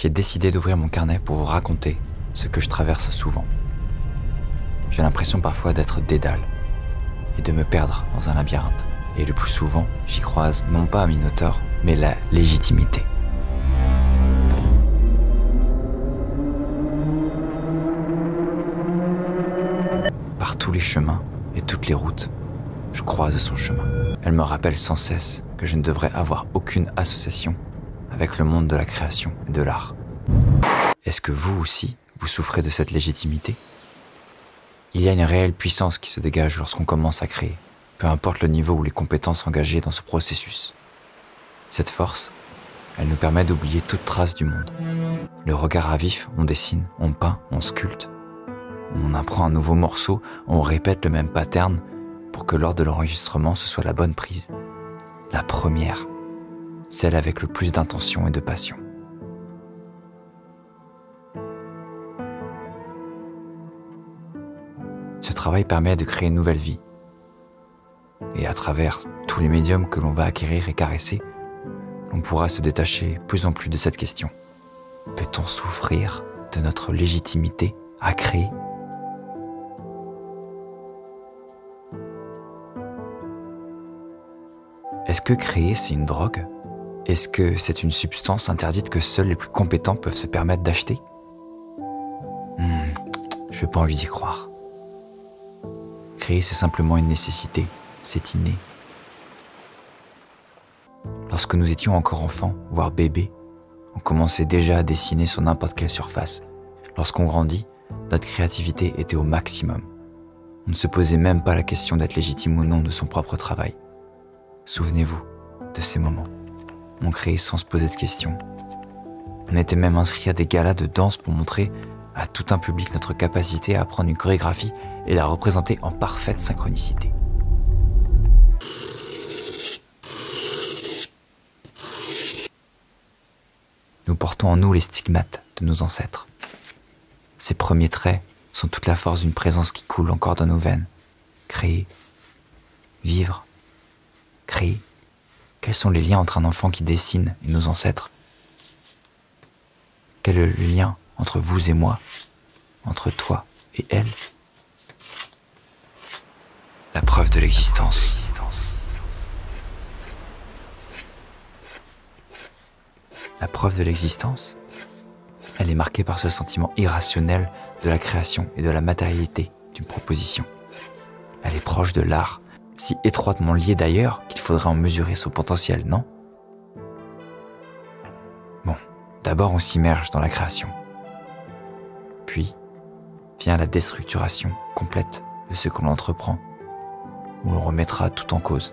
j'ai décidé d'ouvrir mon carnet pour vous raconter ce que je traverse souvent. J'ai l'impression parfois d'être dédale et de me perdre dans un labyrinthe. Et le plus souvent, j'y croise non pas un minotaure, mais la légitimité. Par tous les chemins et toutes les routes, je croise son chemin. Elle me rappelle sans cesse que je ne devrais avoir aucune association avec le monde de la création et de l'art. Est-ce que vous aussi, vous souffrez de cette légitimité ? Il y a une réelle puissance qui se dégage lorsqu'on commence à créer, peu importe le niveau ou les compétences engagées dans ce processus. Cette force, elle nous permet d'oublier toute trace du monde. Le regard à vif, on dessine, on peint, on sculpte. On apprend un nouveau morceau, on répète le même pattern pour que lors de l'enregistrement, ce soit la bonne prise. La première, celle avec le plus d'intention et de passion. Ce travail permet de créer une nouvelle vie. Et à travers tous les médiums que l'on va acquérir et caresser, on pourra se détacher plus en plus de cette question. Peut-on souffrir de notre légitimité à créer ? Est-ce que créer, c'est une drogue ? Est-ce que c'est une substance interdite que seuls les plus compétents peuvent se permettre d'acheter ? Je n'ai pas envie d'y croire. Créer, c'est simplement une nécessité, c'est inné. Lorsque nous étions encore enfants, voire bébés, on commençait déjà à dessiner sur n'importe quelle surface. Lorsqu'on grandit, notre créativité était au maximum. On ne se posait même pas la question d'être légitime ou non de son propre travail. Souvenez-vous de ces moments. On créait sans se poser de questions. On était même inscrit à des galas de danse pour montrer à tout un public notre capacité à apprendre une chorégraphie et la représenter en parfaite synchronicité. Nous portons en nous les stigmates de nos ancêtres. Ces premiers traits sont toute la force d'une présence qui coule encore dans nos veines. Créer, vivre, créer. Quels sont les liens entre un enfant qui dessine et nos ancêtres ? Quel est le lien entre vous et moi, entre toi et elle ? La preuve de l'existence. La preuve de l'existence, elle est marquée par ce sentiment irrationnel de la création et de la matérialité d'une proposition. Elle est proche de l'art, si étroitement liée d'ailleurs qu'il faudrait en mesurer son potentiel, non ? Bon, d'abord on s'immerge dans la création. Puis vient la déstructuration complète de ce que l'on entreprend, où l'on remettra tout en cause.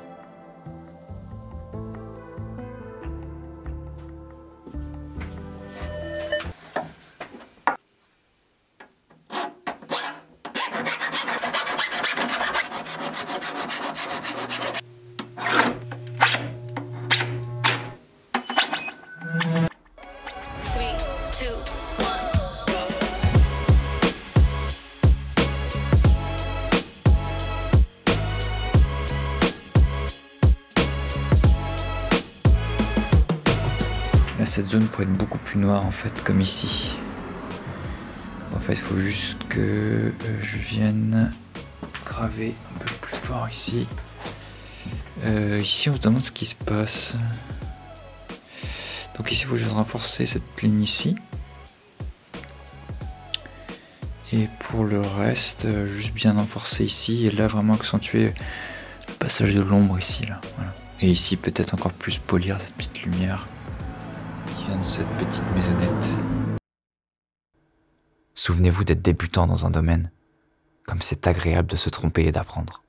Là, cette zone pourrait être beaucoup plus noire en fait, comme ici. En fait, il faut juste que je vienne graver un peu plus fort ici. Ici, on se demande ce qui se passe. Donc ici, il faut que je vienne renforcer cette ligne ici. Et pour le reste, juste bien renforcer ici et là vraiment accentuer le passage de l'ombre ici, là. Voilà. Et ici, peut-être encore plus polir cette petite lumière qui vient de cette petite maisonnette. Souvenez-vous d'être débutant dans un domaine, comme c'est agréable de se tromper et d'apprendre.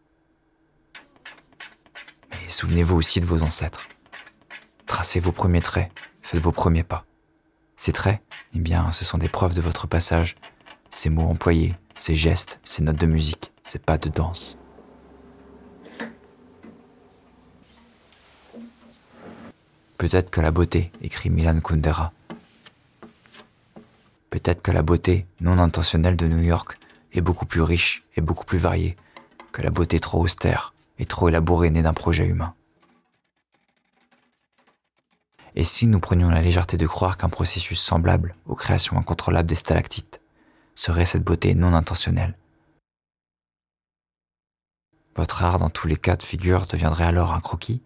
Mais souvenez-vous aussi de vos ancêtres. Tracez vos premiers traits, faites vos premiers pas. Ces traits, eh bien, ce sont des preuves de votre passage. Ces mots employés, ces gestes, ces notes de musique, ces pas de danse. Peut-être que la beauté, écrit Milan Kundera. Peut-être que la beauté non intentionnelle de New York est beaucoup plus riche et beaucoup plus variée que la beauté trop austère et trop élaborée née d'un projet humain. Et si nous prenions la légèreté de croire qu'un processus semblable aux créations incontrôlables des stalactites serait cette beauté non intentionnelle? Votre art, dans tous les cas de figure, deviendrait alors un croquis.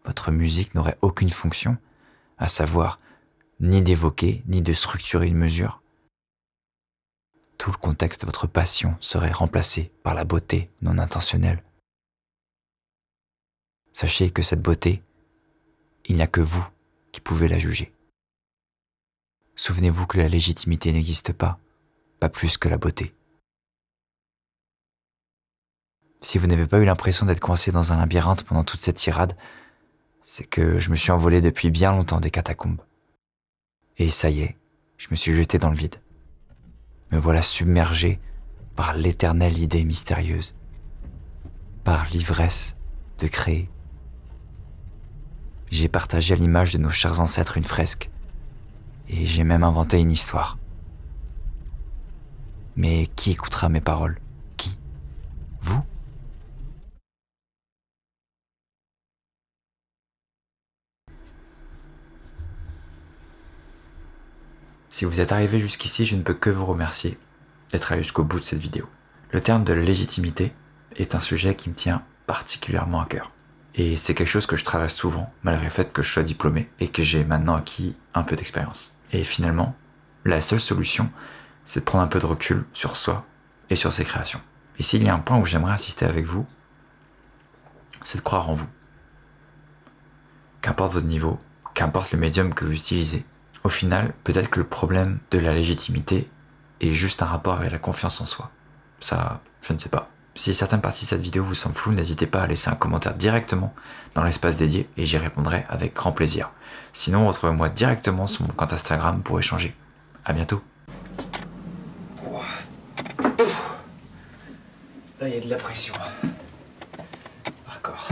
Votre musique n'aurait aucune fonction, à savoir ni d'évoquer, ni de structurer une mesure. Tout le contexte de votre passion serait remplacé par la beauté non intentionnelle. Sachez que cette beauté, il n'y a que vous qui pouvez la juger. Souvenez-vous que la légitimité n'existe pas plus que la beauté. Si vous n'avez pas eu l'impression d'être coincé dans un labyrinthe pendant toute cette tirade, c'est que je me suis envolé depuis bien longtemps des catacombes. Et ça y est, je me suis jeté dans le vide. Me voilà submergé par l'éternelle idée mystérieuse, par l'ivresse de créer. J'ai partagé à l'image de nos chers ancêtres une fresque, et j'ai même inventé une histoire. Mais qui écoutera mes paroles? Qui? Vous? Si vous êtes arrivé jusqu'ici, je ne peux que vous remercier d'être allé jusqu'au bout de cette vidéo. Le terme de la légitimité est un sujet qui me tient particulièrement à cœur. Et c'est quelque chose que je traverse souvent, malgré le fait que je sois diplômé et que j'ai maintenant acquis un peu d'expérience. Et finalement, la seule solution, c'est de prendre un peu de recul sur soi et sur ses créations. Et s'il y a un point où j'aimerais insister avec vous, c'est de croire en vous. Qu'importe votre niveau, qu'importe le médium que vous utilisez, au final, peut-être que le problème de la légitimité est juste un rapport avec la confiance en soi. Ça, je ne sais pas. Si certaines parties de cette vidéo vous semblent floues, n'hésitez pas à laisser un commentaire directement dans l'espace dédié et j'y répondrai avec grand plaisir. Sinon, retrouvez-moi directement sur mon compte Instagram pour échanger. À bientôt. Là, il y a de la pression. D'accord.